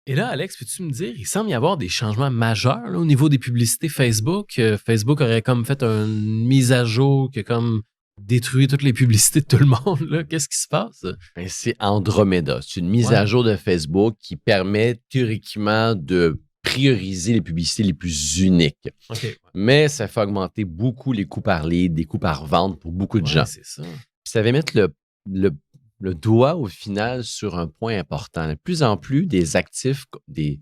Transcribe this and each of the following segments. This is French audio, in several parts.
Et là, Alex, peux-tu me dire, il semble y avoir des changements majeurs là, au niveau des publicités Facebook. Facebook aurait comme fait une mise à jour qui a comme détruit toutes les publicités de tout le monde. Là. Qu'est-ce qui se passe? Ben, c'est Andromeda. C'est une mise à Ouais. jour de Facebook qui permet théoriquement de prioriser les publicités les plus uniques. OK. Mais ça fait augmenter beaucoup les coûts par lead, des coûts par vente pour beaucoup de Ouais, gens. c'est ça. Puis ça va mettre le, le doigt au final sur un point important. De plus en plus, des actifs, des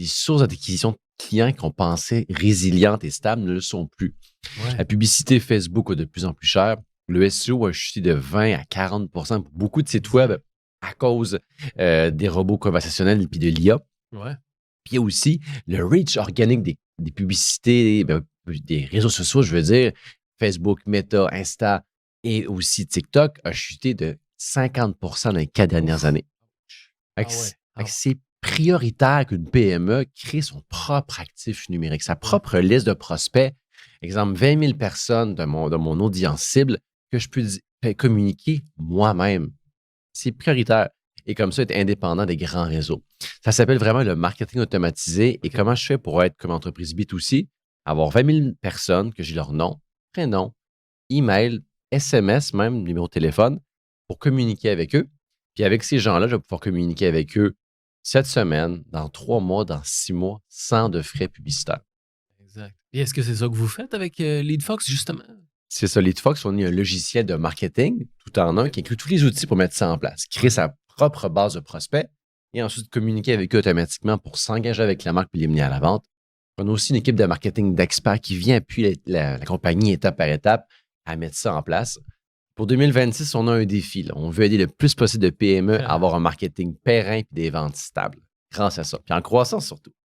sources d'acquisition de clients qu'on pensait résilientes et stables ne le sont plus. Ouais. La publicité Facebook est de plus en plus chère. Le SEO a chuté de 20 à 40 pour beaucoup de sites web à cause des robots conversationnels et puis de l'IA. Ouais. Puis il y a aussi le reach organique des publicités, des réseaux sociaux, je veux dire, Facebook, Meta, Insta et aussi TikTok a chuté de 50 dans les 4 dernières années. Fait que Ah ouais. c'est prioritaire qu'une PME crée son propre actif numérique, sa propre liste de prospects. Exemple, 20 000 personnes de mon audience cible que je peux communiquer moi-même. C'est prioritaire. Et comme ça, être indépendant des grands réseaux. Ça s'appelle vraiment le marketing automatisé. Et comment je fais pour être comme entreprise B2C? Avoir 20 000 personnes que j'ai leur nom, prénom, email, SMS, même numéro de téléphone, pour communiquer avec eux. Puis avec ces gens-là, je vais pouvoir communiquer avec eux cette semaine, dans 3 mois, dans 6 mois, sans de frais publicitaires. Exact. Et est-ce que c'est ça que vous faites avec LeadFox, justement? C'est ça, LeadFox, on est un logiciel de marketing tout en un qui inclut tous les outils pour mettre ça en place. Créer sa propre base de prospects et ensuite communiquer avec eux automatiquement pour s'engager avec la marque puis les mener à la vente. On a aussi une équipe de marketing d'experts qui vient appuyer la compagnie étape par étape à mettre ça en place. Pour 2026, on a un défi. Là. On veut aider le plus possible de PME à avoir un marketing périn et des ventes stables. Grâce à ça. Puis en croissance surtout.